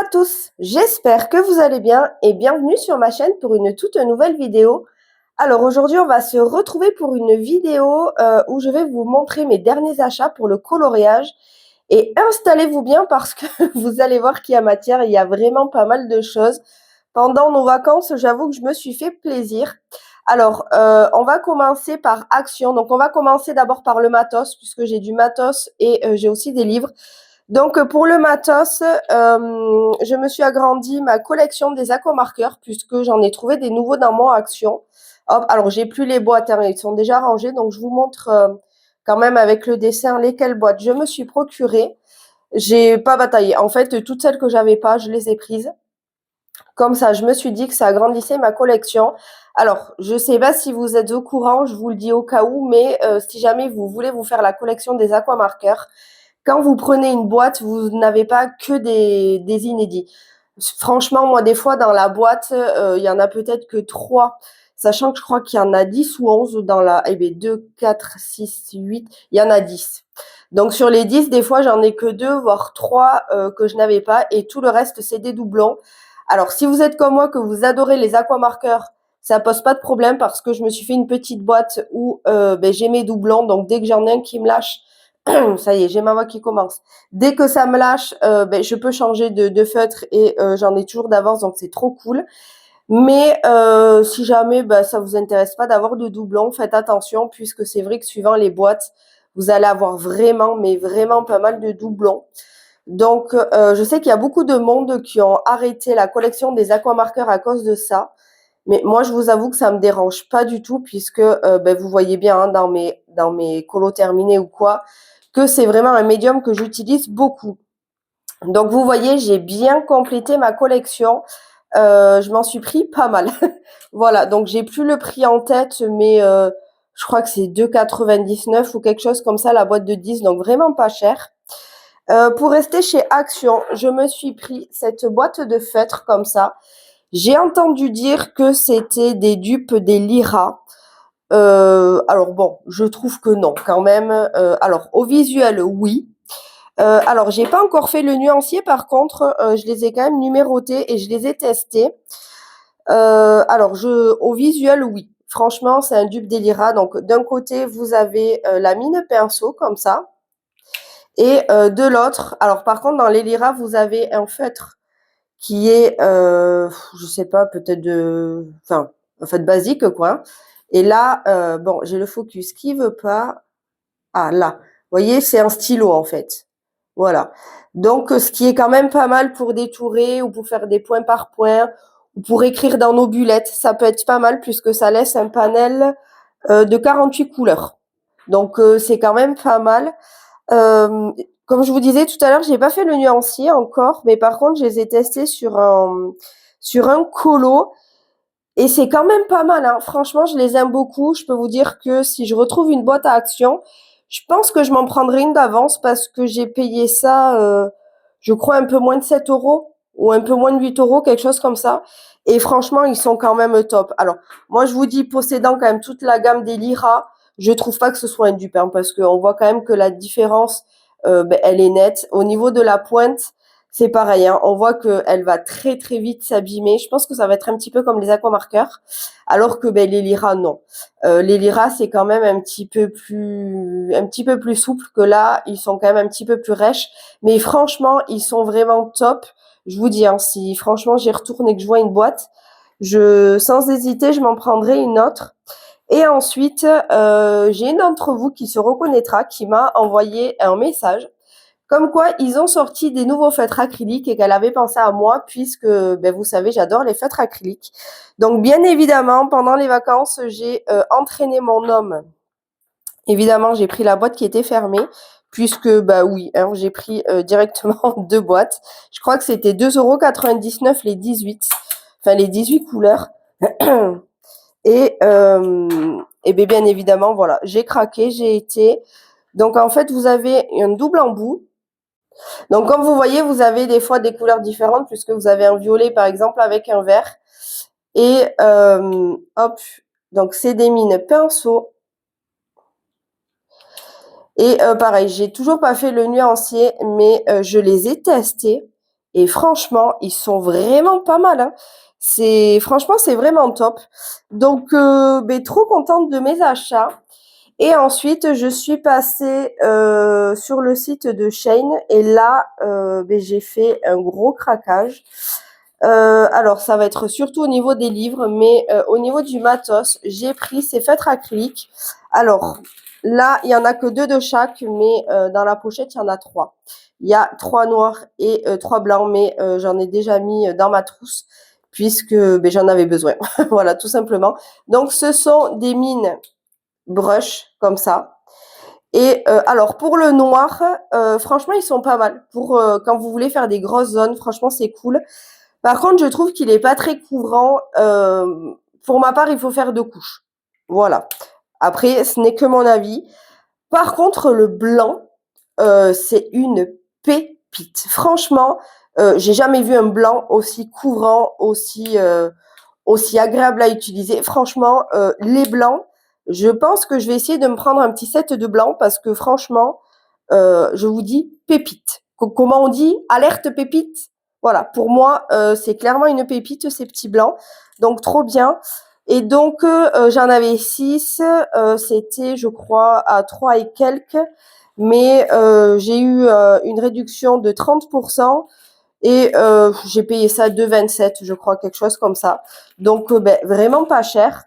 à tous, j'espère que vous allez bien et bienvenue sur ma chaîne pour une toute nouvelle vidéo. Alors aujourd'hui on va se retrouver pour une vidéo où je vais vous montrer mes derniers achats pour le coloriage et installez-vous bien parce que vous allez voir qu'il y a matière, il y a vraiment pas mal de choses. Pendant nos vacances, j'avoue que je me suis fait plaisir. Alors, on va commencer par Action. Donc, on va commencer d'abord par le matos, puisque j'ai du matos et j'ai aussi des livres. Donc, pour le matos, je me suis agrandi ma collection des aquamarqueurs, puisque j'en ai trouvé des nouveaux dans mon Action. Hop, alors, j'ai plus les boîtes, hein, ils sont déjà rangés. Donc, je vous montre quand même avec le dessin lesquelles boîtes je me suis procuré. J'ai pas bataillé. En fait, toutes celles que j'avais pas, je les ai prises. Comme ça, je me suis dit que ça agrandissait ma collection. Alors, je ne sais pas si vous êtes au courant, je vous le dis au cas où, mais si jamais vous voulez vous faire la collection des aquamarqueurs, quand vous prenez une boîte, vous n'avez pas que des inédits. Franchement, moi, des fois, dans la boîte, il y en a peut-être que 3, sachant que je crois qu'il y en a 10 ou 11 dans la... Eh bien, 2, 4, 6, 8, il y en a 10. Donc, sur les 10, des fois, j'en ai que 2, voire 3 que je n'avais pas, et tout le reste, c'est des doublons. Alors, si vous êtes comme moi, que vous adorez les aquamarqueurs, ça pose pas de problème parce que je me suis fait une petite boîte où j'ai mes doublons. Donc, dès que j'en ai un qui me lâche, ça y est, j'ai ma voix qui commence. Dès que ça me lâche, je peux changer de feutre et j'en ai toujours d'avance, donc c'est trop cool. Mais si jamais ça vous intéresse pas d'avoir de doublons, faites attention puisque c'est vrai que suivant les boîtes, vous allez avoir vraiment, mais vraiment pas mal de doublons. Donc, je sais qu'il y a beaucoup de monde qui ont arrêté la collection des aquamarqueurs à cause de ça. Mais moi, je vous avoue que ça me dérange pas du tout puisque vous voyez bien hein, dans mes colos terminés ou quoi, que c'est vraiment un médium que j'utilise beaucoup. Donc, vous voyez, j'ai bien complété ma collection. Je m'en suis pris pas mal. Voilà, donc j'ai plus le prix en tête, mais je crois que c'est 2,99 ou quelque chose comme ça, la boîte de 10, donc vraiment pas cher. Pour rester chez Action, je me suis pris cette boîte de feutres comme ça. J'ai entendu dire que c'était des dupes des Lyra. Alors bon, je trouve que non quand même. Alors au visuel, oui. Alors j'ai pas encore fait le nuancier, par contre, je les ai quand même numérotés et je les ai testés. Alors au visuel, oui. Franchement, c'est un dupe des Lyra. Donc d'un côté, vous avez la mine pinceau comme ça. Et de l'autre, alors par contre, dans les Lyra, vous avez un feutre qui est, je sais pas, peut-être enfin, un feutre basique, quoi. Et là, bon, j'ai le focus qui veut pas. Ah, là. Vous voyez, c'est un stylo, en fait. Voilà. Donc, ce qui est quand même pas mal pour détourer ou pour faire des points par points ou pour écrire dans nos bullettes. Ça peut être pas mal puisque ça laisse un panel de 48 couleurs. Donc, c'est quand même pas mal. Comme je vous disais tout à l'heure, j'ai pas fait le nuancier encore, mais par contre, je les ai testés sur un colo et c'est quand même pas mal, hein. Franchement, je les aime beaucoup. Je peux vous dire que si je retrouve une boîte à Action, je pense que je m'en prendrai une d'avance parce que j'ai payé ça, je crois un peu moins de 7 euros ou un peu moins de 8 euros, quelque chose comme ça. Et franchement, ils sont quand même top. Alors, moi, je vous dis, possédant quand même toute la gamme des Lyra, je trouve pas que ce soit un dupe, hein, parce qu'on voit quand même que la différence, elle est nette. Au niveau de la pointe, c'est pareil, hein, on voit qu'elle va très très vite s'abîmer. Je pense que ça va être un petit peu comme les aquamarqueurs, alors que les Lyra, non. Les Lyra, c'est quand même un petit peu plus souple que là. Ils sont quand même un petit peu plus rêches. Mais franchement, ils sont vraiment top. Je vous dis, hein, si franchement j'y retourne et que je vois une boîte, sans hésiter, je m'en prendrai une autre. Et ensuite, j'ai une d'entre vous qui se reconnaîtra, qui m'a envoyé un message comme quoi ils ont sorti des nouveaux feutres acryliques et qu'elle avait pensé à moi puisque, vous savez, j'adore les feutres acryliques. Donc, bien évidemment, pendant les vacances, j'ai entraîné mon homme. Évidemment, j'ai pris la boîte qui était fermée puisque, oui, hein, j'ai pris directement 2 boîtes. Je crois que c'était 2,99 € les 18, enfin les 18 couleurs. Et bien évidemment, voilà, j'ai craqué, j'ai été. Donc, en fait, vous avez un double embout. Donc, comme vous voyez, vous avez des fois des couleurs différentes puisque vous avez un violet, par exemple, avec un vert. Et hop, donc c'est des mines pinceau. Et pareil, j'ai toujours pas fait le nuancier, mais je les ai testés. et franchement, ils sont vraiment pas mal, hein. Franchement, c'est vraiment top. Donc, trop contente de mes achats. Et ensuite, je suis passée sur le site de Shein et là, j'ai fait un gros craquage. Alors, ça va être surtout au niveau des livres, mais au niveau du matos, j'ai pris ces feutres acryliques. Alors, là, il y en a que 2 de chaque, mais dans la pochette, il y en a 3. Il y a 3 noirs et 3 blancs, mais j'en ai déjà mis dans ma trousse puisque j'en avais besoin. Voilà, tout simplement. Donc, ce sont des mines brush comme ça. Et alors, pour le noir, franchement, ils sont pas mal. Pour quand vous voulez faire des grosses zones, franchement, c'est cool. Par contre, je trouve qu'il est pas très couvrant. Pour ma part, il faut faire 2 couches. Voilà. Après, ce n'est que mon avis. Par contre, le blanc, c'est une pépite. Franchement, j'ai jamais vu un blanc aussi couvrant, aussi agréable à utiliser. Franchement, les blancs, je pense que je vais essayer de me prendre un petit set de blancs parce que franchement, je vous dis pépite. Comment on dit? Alerte pépite? Voilà, pour moi, c'est clairement une pépite, ces petits blancs. Donc, trop bien. Et donc, j'en avais 6. C'était, je crois, à 3 et quelques. Mais j'ai eu une réduction de 30%. Et j'ai payé ça 2,27, je crois, quelque chose comme ça. Donc, vraiment pas cher.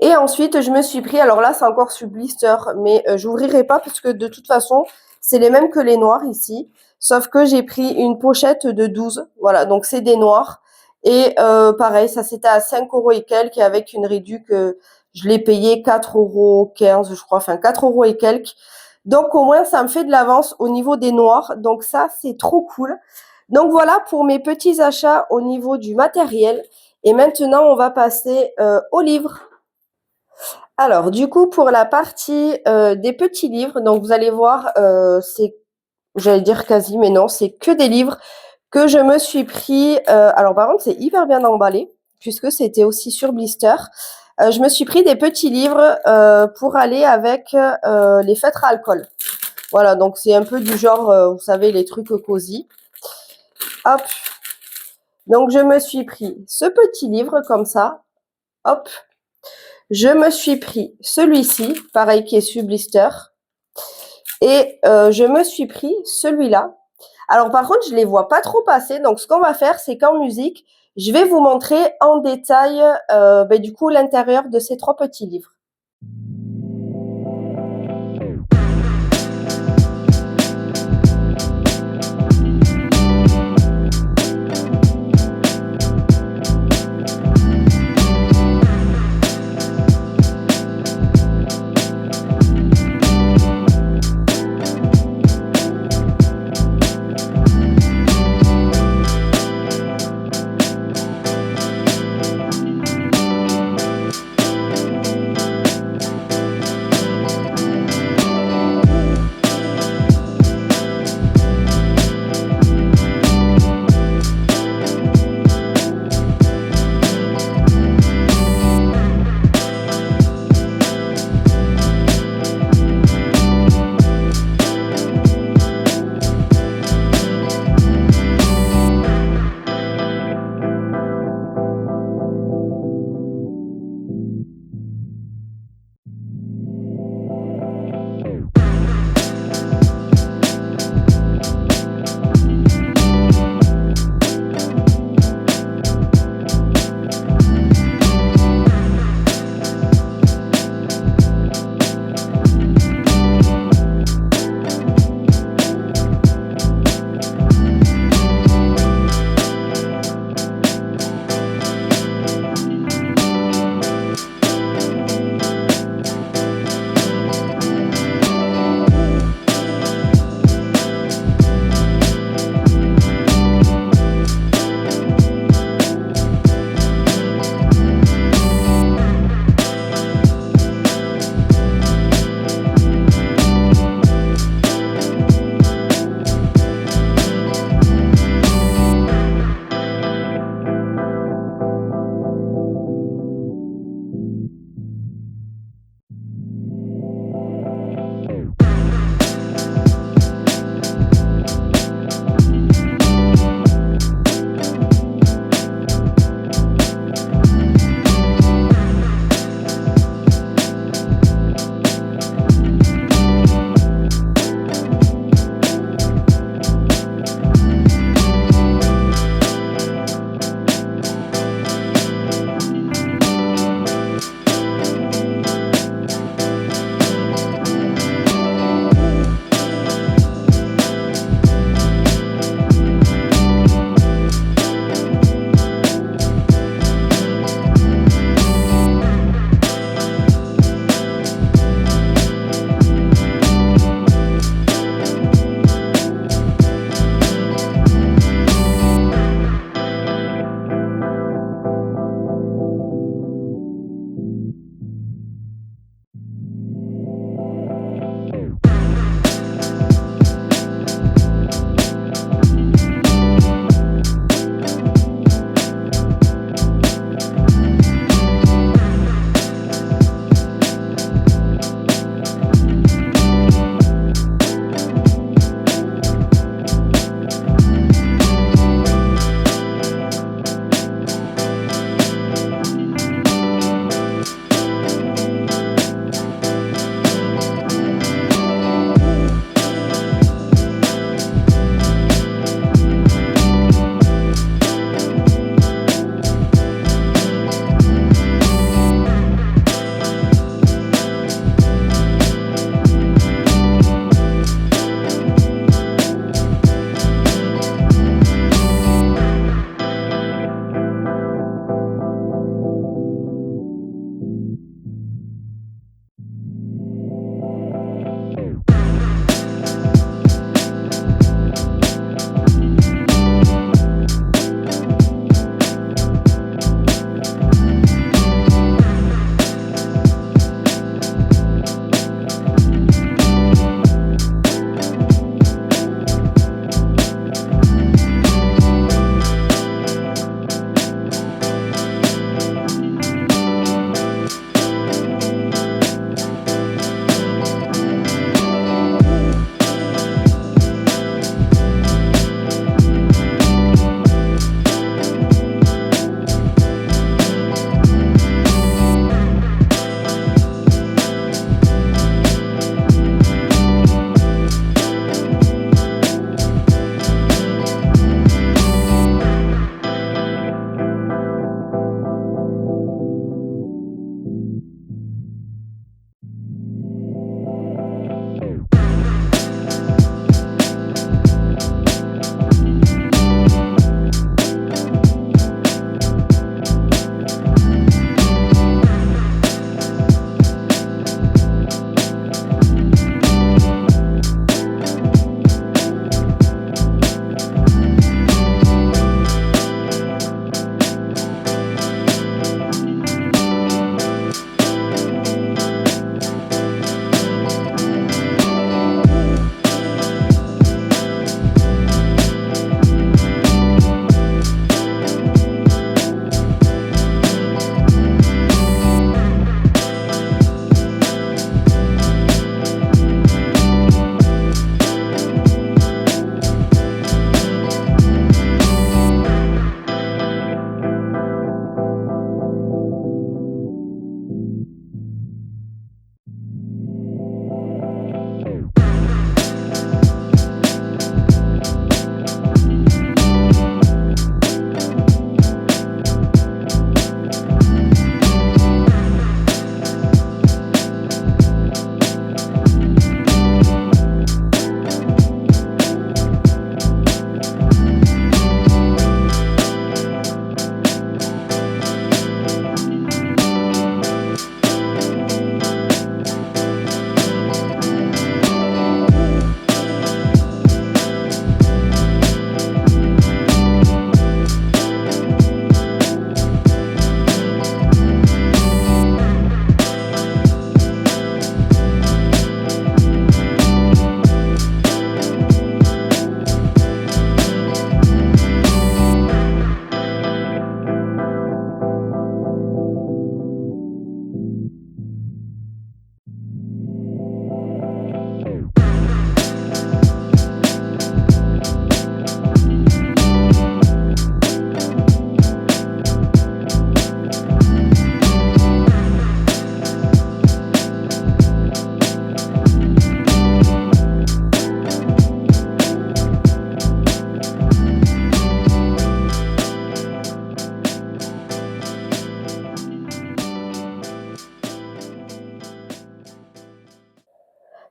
Et ensuite, je me suis pris, alors là, c'est encore sur blister, mais j'ouvrirai pas parce que de toute façon, c'est les mêmes que les noirs ici. Sauf que j'ai pris une pochette de 12. Voilà, donc c'est des noirs. Et pareil, ça c'était à 5 euros et quelques, et avec une réduc, je l'ai payé 4,15 €, je crois, enfin 4 euros et quelques. Donc au moins, ça me fait de l'avance au niveau des noirs. Donc ça, c'est trop cool. Donc voilà pour mes petits achats au niveau du matériel. Et maintenant, on va passer aux livres. Alors, du coup, pour la partie des petits livres, donc vous allez voir, j'allais dire quasi, mais non, c'est que des livres que je me suis pris. Alors, par contre, c'est hyper bien emballé, puisque c'était aussi sur blister. Je me suis pris des petits livres pour aller avec les feutres à alcool. Voilà, donc c'est un peu du genre, vous savez, les trucs cosy. Hop. Donc, je me suis pris ce petit livre comme ça. Hop. Je me suis pris celui-ci, pareil, qui est sur blister. Et je me suis pris celui-là. Alors par contre, je les vois pas trop passer. Donc ce qu'on va faire, c'est qu'en musique, je vais vous montrer en détail du coup l'intérieur de ces 3 petits livres.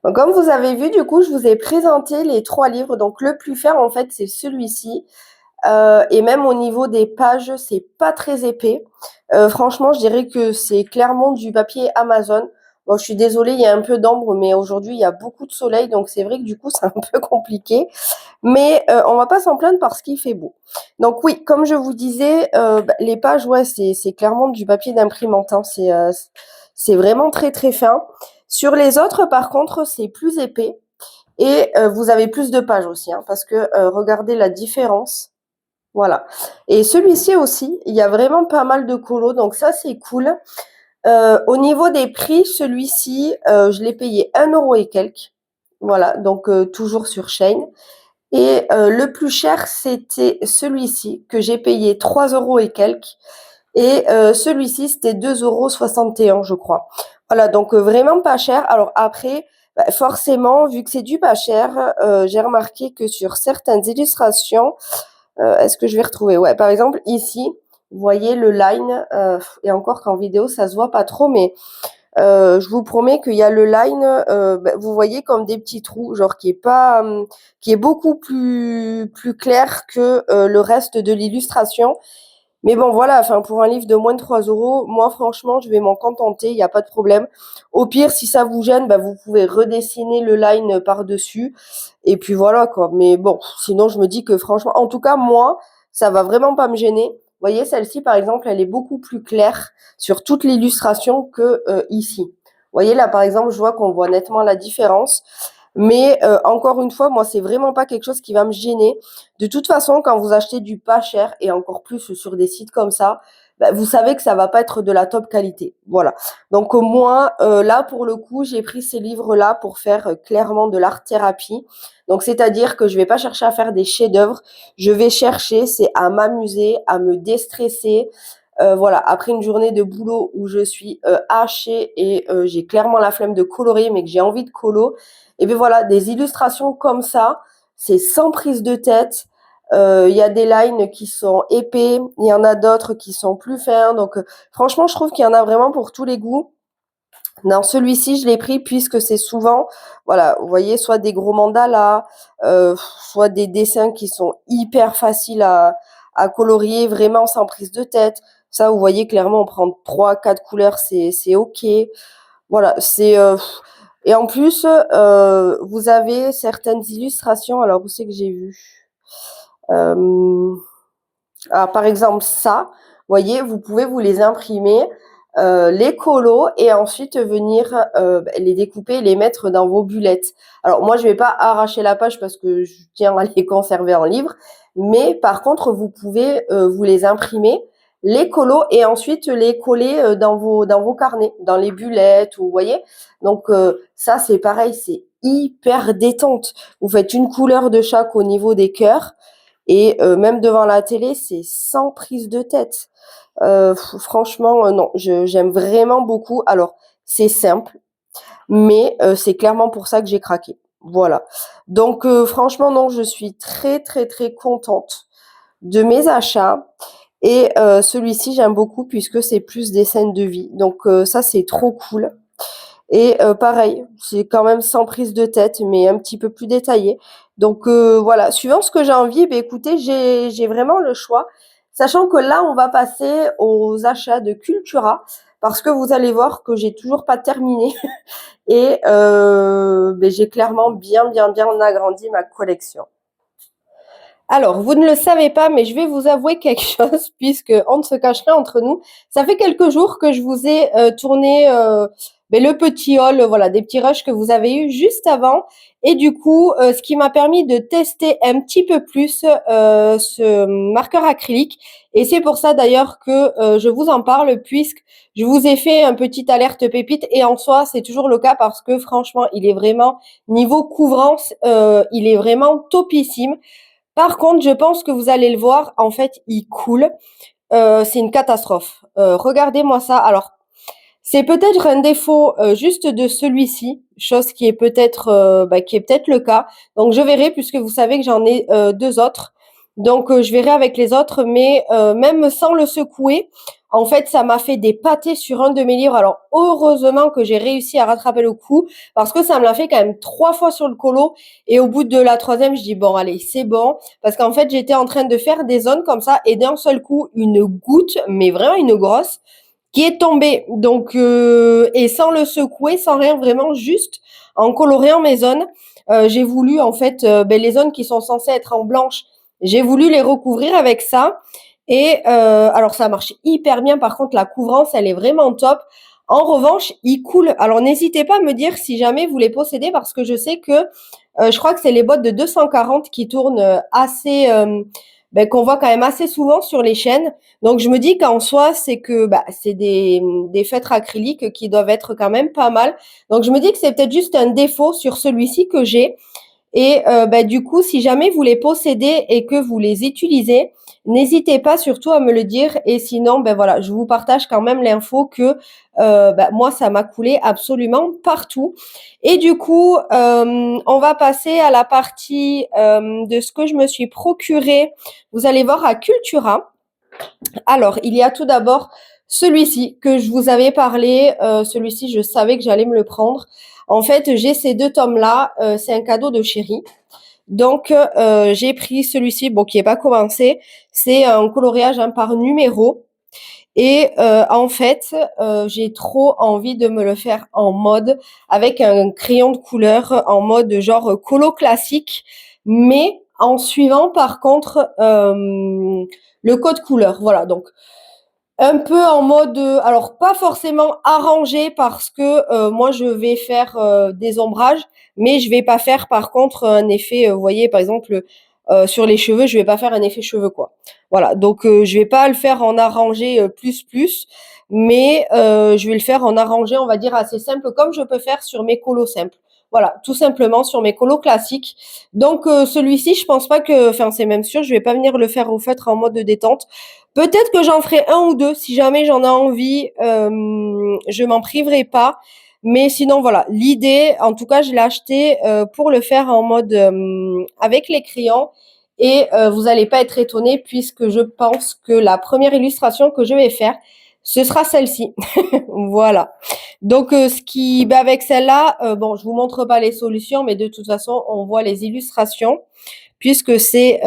Donc, comme vous avez vu, du coup, je vous ai présenté les 3 livres. Donc, le plus fer, en fait, c'est celui-ci. Et même au niveau des pages, c'est pas très épais. Franchement, je dirais que c'est clairement du papier Amazon. Bon, je suis désolée, il y a un peu d'ombre, mais aujourd'hui, il y a beaucoup de soleil, donc c'est vrai que du coup, c'est un peu compliqué. Mais on va pas s'en plaindre parce qu'il fait beau. Donc oui, comme je vous disais, les pages, ouais, c'est clairement du papier d'imprimante, hein. C'est vraiment très, très fin. Sur les autres, par contre, c'est plus épais et vous avez plus de pages aussi, hein, parce que regardez la différence. Voilà. Et celui-ci aussi, il y a vraiment pas mal de colos, donc ça, c'est cool. Au niveau des prix, celui-ci, je l'ai payé 1 € et quelques. Voilà, donc toujours sur Shein. Et le plus cher, c'était celui-ci, que j'ai payé 3 € et quelques. Et celui-ci, c'était 2,61 € je crois. Voilà, donc vraiment pas cher. Alors après, bah, forcément, vu que c'est du pas cher, j'ai remarqué que sur certaines illustrations, est-ce que je vais retrouver? Ouais, par exemple, ici, vous voyez le line, et encore qu'en vidéo, ça se voit pas trop, mais je vous promets qu'il y a le line, bah, vous voyez comme des petits trous, genre qui est pas, qui est beaucoup plus clair que le reste de l'illustration. Mais bon, voilà, enfin, pour un livre de moins de 3 €, moi, franchement, je vais m'en contenter, il n'y a pas de problème. Au pire, si ça vous gêne, bah, vous pouvez redessiner le line par-dessus. Et puis voilà, quoi. Mais bon, sinon, je me dis que franchement, en tout cas, moi, ça va vraiment pas me gêner. Vous voyez, celle-ci, par exemple, elle est beaucoup plus claire sur toute l'illustration que ici. Vous voyez, là, par exemple, je vois qu'on voit nettement la différence. Mais encore une fois, moi, c'est vraiment pas quelque chose qui va me gêner. De toute façon, quand vous achetez du pas cher et encore plus sur des sites comme ça, bah, vous savez que ça va pas être de la top qualité. Voilà. Donc moi, là, pour le coup, j'ai pris ces livres-là pour faire clairement de l'art-thérapie. Donc c'est-à-dire que je vais pas chercher à faire des chefs-d'œuvre. Je vais chercher, c'est à m'amuser, à me déstresser. Voilà, après une journée de boulot où je suis hachée et j'ai clairement la flemme de colorer, mais que j'ai envie de colo, et bien voilà, des illustrations comme ça, c'est sans prise de tête. Il y a des lines qui sont épais, il y en a d'autres qui sont plus fins. Donc franchement, je trouve qu'il y en a vraiment pour tous les goûts. Dans celui-ci, je l'ai pris puisque c'est souvent, voilà, vous voyez, soit des gros mandalas, soit des dessins qui sont hyper faciles à colorier, vraiment sans prise de tête. Ça, vous voyez clairement, on prend 3, 4 couleurs, c'est OK. Voilà, c'est et en plus, vous avez certaines illustrations. Alors, où c'est que j'ai vu? Par exemple, ça, vous voyez, vous pouvez vous les imprimer, les colos et ensuite venir les découper et les mettre dans vos bullettes. Alors, moi, je vais pas arracher la page parce que je tiens à les conserver en livre, mais par contre, vous pouvez vous les imprimer, les colos et ensuite les coller dans vos carnets, dans les bullettes, vous voyez. Donc, ça, c'est pareil, c'est hyper détente. Vous faites une couleur de chaque au niveau des cœurs. Et même devant la télé, c'est sans prise de tête. Franchement, non, j'aime vraiment beaucoup. Alors, c'est simple, mais c'est clairement pour ça que j'ai craqué. Voilà. Donc, franchement, non, je suis très, très, très contente de mes achats. Et celui-ci, j'aime beaucoup puisque c'est plus des scènes de vie. Donc, ça, c'est trop cool. Et pareil, c'est quand même sans prise de tête, mais un petit peu plus détaillé. Donc voilà, suivant ce que j'ai envie, ben écoutez, j'ai vraiment le choix. Sachant que là, on va passer aux achats de Cultura, parce que vous allez voir que j'ai toujours pas terminé et ben, j'ai clairement bien, bien, bien agrandi ma collection. Alors, vous ne le savez pas, mais je vais vous avouer quelque chose, puisque on ne se cache rien entre nous. Ça fait quelques jours que je vous ai tourné ben, le petit haul, voilà, des petits rushs que vous avez eu juste avant. Et du coup, ce qui m'a permis de tester un petit peu plus ce marqueur acrylique. Et c'est pour ça d'ailleurs que je vous en parle, puisque je vous ai fait un petit alerte pépite. Et en soi, c'est toujours le cas parce que franchement, il est vraiment, niveau couvrance, il est vraiment topissime. Par contre, je pense que vous allez le voir, en fait, il coule. C'est une catastrophe. Regardez-moi ça. Alors, c'est peut-être un défaut juste de celui-ci, chose qui est peut-être qui est peut-être le cas. Donc, je verrai puisque vous savez que j'en ai 2 autres. Donc, je verrai avec les autres, mais même sans le secouer, En fait, ça m'a fait des pâtés sur un de mes livres. Alors, heureusement que j'ai réussi à rattraper le coup parce que ça me l'a fait quand même 3 fois sur le colo. Et au bout de la troisième, je dis bon, allez, c'est bon. Parce qu'en fait, j'étais en train de faire des zones comme ça et d'un seul coup, une goutte, mais vraiment une grosse, qui est tombée. Donc, et sans le secouer, sans rien, vraiment juste en coloriant mes zones. J'ai voulu, en fait, les zones qui sont censées être en blanche, j'ai voulu les recouvrir avec ça. Et alors ça marche hyper bien. Par contre, la couvrance, elle est vraiment top. En revanche, il coule. Alors n'hésitez pas à me dire si jamais vous les possédez parce que je sais que je crois que c'est les bottes de 240 qui tournent assez, qu'on voit quand même assez souvent sur les chaînes. Donc je me dis qu'en soi, c'est que c'est des feutres acryliques qui doivent être quand même pas mal. Donc je me dis que c'est peut-être juste un défaut sur celui-ci que j'ai. Et du coup, si jamais vous les possédez et que vous les utilisez, n'hésitez pas surtout à me le dire. Et sinon, voilà, je vous partage quand même l'info que moi, ça m'a coulé absolument partout. Et du coup, on va passer à la partie de ce que je me suis procuré. Vous allez voir à Cultura. Alors, il y a tout d'abord celui-ci que je vous avais parlé. Celui-ci, je savais que j'allais me le prendre. En fait, j'ai ces 2 tomes-là. C'est un cadeau de chérie. Donc, j'ai pris celui-ci, bon, qui n'est pas commencé. C'est un coloriage par numéro. Et en fait, j'ai trop envie de me le faire en mode avec un crayon de couleur en mode genre colo classique, mais en suivant par contre le code couleur. Voilà, donc un peu en mode, alors pas forcément arrangé parce que moi je vais faire des ombrages, mais je vais pas faire par contre un effet, vous voyez par exemple sur les cheveux, je vais pas faire un effet cheveux quoi. Voilà, donc je vais pas le faire en arrangé plus, mais je vais le faire en arrangé, on va dire assez simple, comme je peux faire sur mes colos simples. Voilà, tout simplement sur mes colos classiques. Donc celui-ci, je pense pas que, enfin c'est même sûr, je vais pas venir le faire au feutre en mode de détente. Peut-être que j'en ferai un ou deux si jamais j'en ai envie. Je m'en priverai pas. Mais sinon, voilà, l'idée, en tout cas, je l'ai acheté pour le faire en mode avec les crayons. Et vous n'allez pas être étonnés puisque je pense que la première illustration que je vais faire, ce sera celle-ci. Voilà. Donc, avec celle-là, bon, je vous montre pas les solutions, mais de toute façon, on voit les illustrations puisque c'est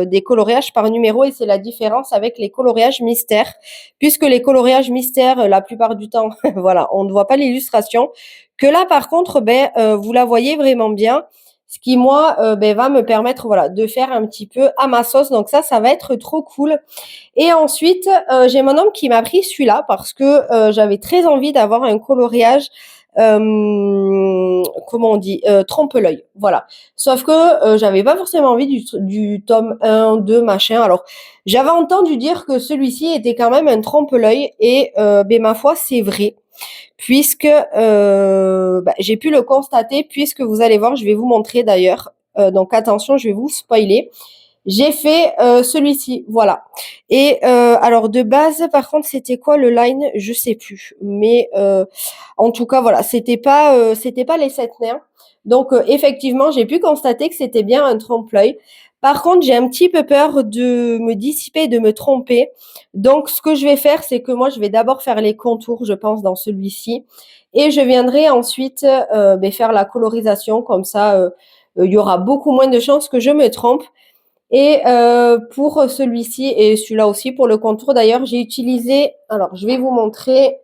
des coloriages par numéro et c'est la différence avec les coloriages mystères, puisque les coloriages mystères, la plupart du temps, voilà, on ne voit pas l'illustration, que là par contre, vous la voyez vraiment bien, ce qui moi va me permettre voilà de faire un petit peu à ma sauce, donc ça va être trop cool. Et ensuite, j'ai mon homme qui m'a pris celui-là parce que j'avais très envie d'avoir un coloriage comment on dit, trompe-l'œil, voilà. Sauf que j'avais pas forcément envie du tome 1, 2, machin. Alors, j'avais entendu dire que celui-ci était quand même un trompe-l'œil et ma foi, c'est vrai. Puisque j'ai pu le constater, puisque vous allez voir, je vais vous montrer d'ailleurs. Donc attention, je vais vous spoiler. J'ai fait celui-ci, voilà. Et alors de base, par contre, c'était quoi le line? Je sais plus. Mais en tout cas, voilà, c'était pas les 7 nains. Donc effectivement, j'ai pu constater que c'était bien un trompe-l'œil. Par contre, j'ai un petit peu peur de me dissiper, de me tromper. Donc, ce que je vais faire, c'est que moi, je vais d'abord faire les contours, je pense, dans celui-ci. Et je viendrai ensuite faire la colorisation. Comme ça, il y aura beaucoup moins de chances que je me trompe. Et pour celui-ci et celui-là aussi, pour le contour, d'ailleurs, j'ai utilisé, alors je vais vous montrer,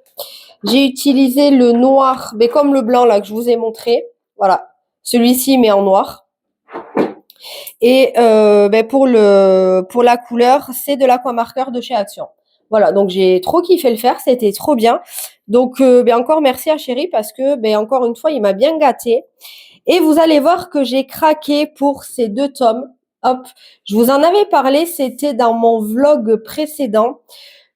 j'ai utilisé le noir, mais comme le blanc là que je vous ai montré. Voilà, celui-ci mais en noir. Et pour la couleur, c'est de l'aquamarqueur de chez Action. Voilà, donc j'ai trop kiffé le faire, c'était trop bien. Donc encore merci à Chéri parce que encore une fois, il m'a bien gâté. Et vous allez voir que j'ai craqué pour ces 2 tomes. Hop, je vous en avais parlé, c'était dans mon vlog précédent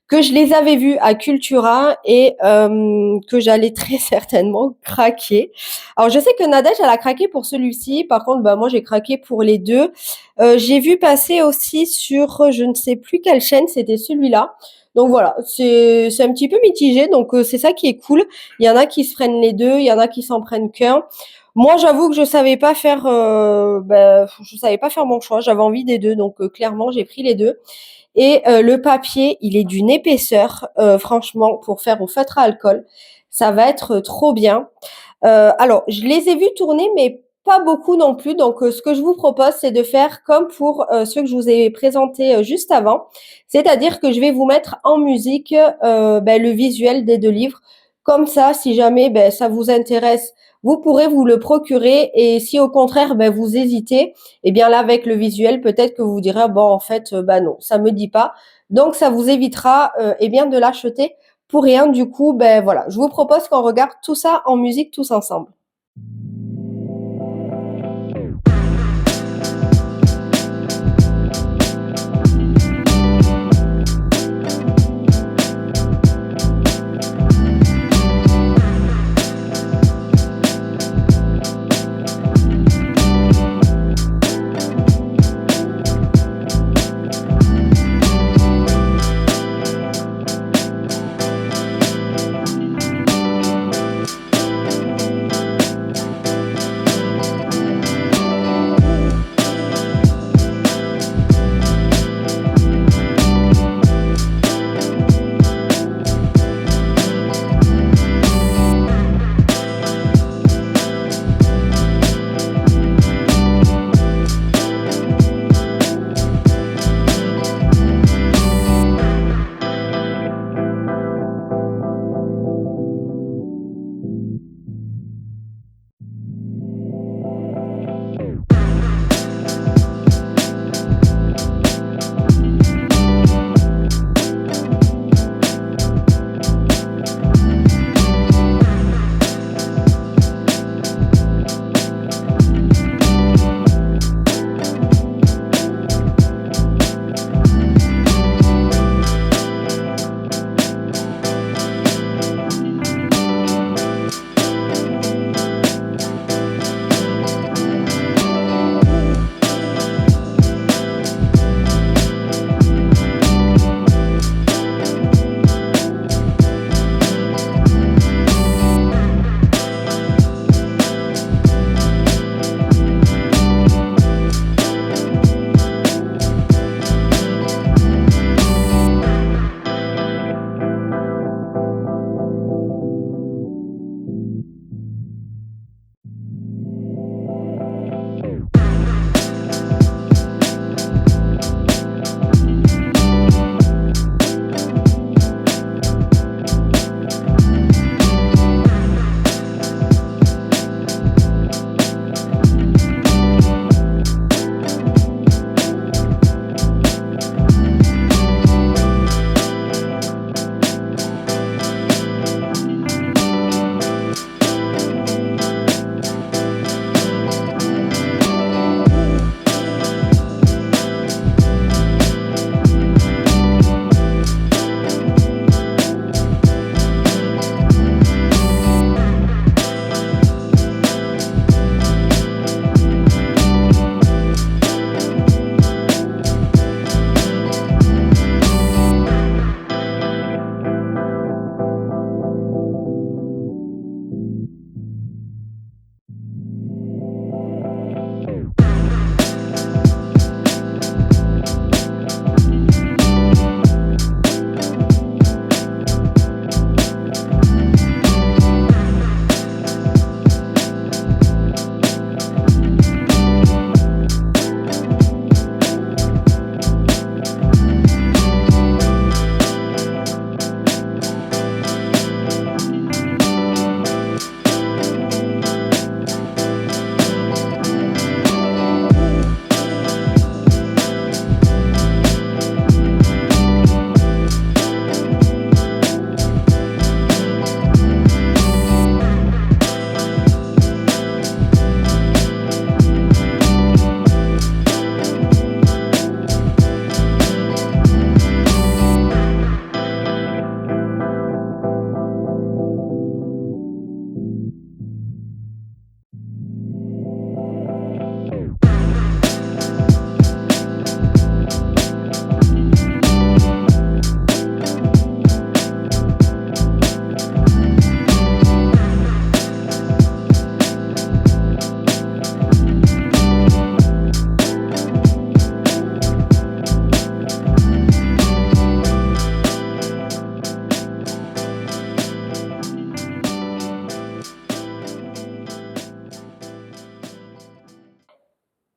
que je les avais vus à Cultura et que j'allais très certainement craquer. Alors je sais que Nadège elle a craqué pour celui-ci, par contre moi j'ai craqué pour les deux. J'ai vu passer aussi sur je ne sais plus quelle chaîne, c'était celui-là. Donc voilà, c'est un petit peu mitigé, donc c'est ça qui est cool. Il y en a qui se prennent les deux, il y en a qui s'en prennent qu'un. Moi, j'avoue que je savais pas faire mon choix. J'avais envie des 2, donc clairement, j'ai pris les 2. Et le papier, il est d'une épaisseur, franchement, pour faire au feutre à alcool, ça va être trop bien. Alors, je les ai vus tourner, mais pas beaucoup non plus. Donc, ce que je vous propose, c'est de faire comme pour ceux que je vous ai présentés juste avant. C'est-à-dire que je vais vous mettre en musique le visuel des 2 livres. Comme ça, si jamais ça vous intéresse, vous pourrez vous le procurer. Et si au contraire, vous hésitez, eh bien là, avec le visuel, peut-être que vous vous direz, bon, en fait, non, ça me dit pas. Donc, ça vous évitera de l'acheter pour rien. Du coup, voilà, je vous propose qu'on regarde tout ça en musique tous ensemble.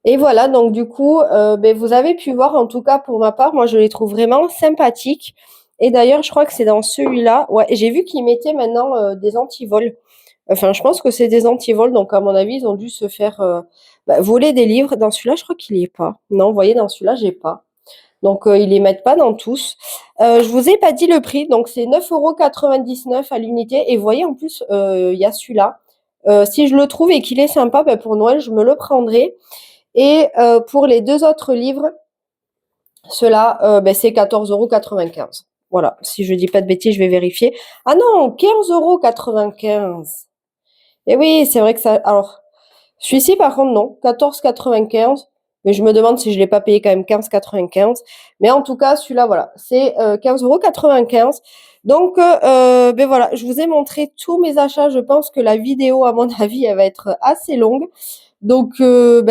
Et voilà, donc du coup, vous avez pu voir, en tout cas pour ma part, moi je les trouve vraiment sympathiques. Et d'ailleurs, je crois que c'est dans celui-là. Ouais, j'ai vu qu'ils mettaient maintenant des antivols. Enfin, je pense que c'est des antivols, donc à mon avis, ils ont dû se faire voler des livres. Dans celui-là, je crois qu'il y est pas. Non, vous voyez, dans celui-là, j'ai pas. Donc, ils les mettent pas dans tous. Je vous ai pas dit le prix, donc c'est 9,99 € à l'unité. Et vous voyez, en plus, il y a celui-là. Si je le trouve et qu'il est sympa, pour Noël, je me le prendrai. Et pour les deux autres livres, ceux-là, c'est 14,95 €. Voilà, si je dis pas de bêtises, je vais vérifier. Ah non, 15,95 €. Et oui, c'est vrai que ça. Alors, celui-ci, par contre, non, 14,95 €. Mais je me demande si je ne l'ai pas payé quand même 15,95 €. Mais en tout cas, celui-là, voilà, c'est 15,95 €. Donc, voilà, je vous ai montré tous mes achats. Je pense que la vidéo, à mon avis, elle va être assez longue. Donc,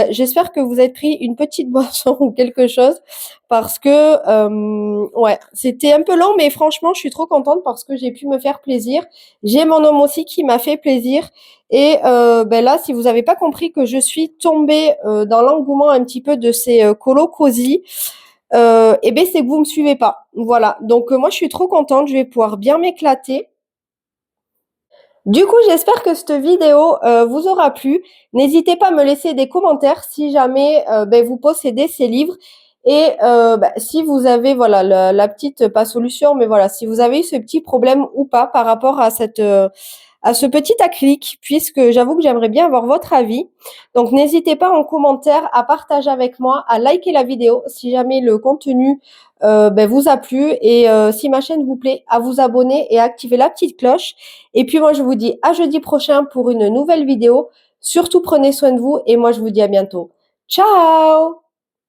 j'espère que vous avez pris une petite boisson ou quelque chose parce que, ouais, c'était un peu long, mais franchement, je suis trop contente parce que j'ai pu me faire plaisir. J'ai mon homme aussi qui m'a fait plaisir. Et là, si vous n'avez pas compris que je suis tombée dans l'engouement un petit peu de ces colos cosy, c'est que vous me suivez pas. Voilà. Donc, moi, je suis trop contente. Je vais pouvoir bien m'éclater. Du coup, j'espère que cette vidéo vous aura plu. N'hésitez pas à me laisser des commentaires si jamais vous possédez ces livres. Et si vous avez voilà la petite pas solution, mais voilà, si vous avez eu ce petit problème ou pas par rapport à cette à ce petit acrylique, puisque j'avoue que j'aimerais bien avoir votre avis. Donc n'hésitez pas en commentaire à partager avec moi, à liker la vidéo si jamais le contenu vous a plu et si ma chaîne vous plaît, à vous abonner et à activer la petite cloche. Et puis moi je vous dis à jeudi prochain pour une nouvelle vidéo. Surtout prenez soin de vous et moi je vous dis à bientôt. Ciao!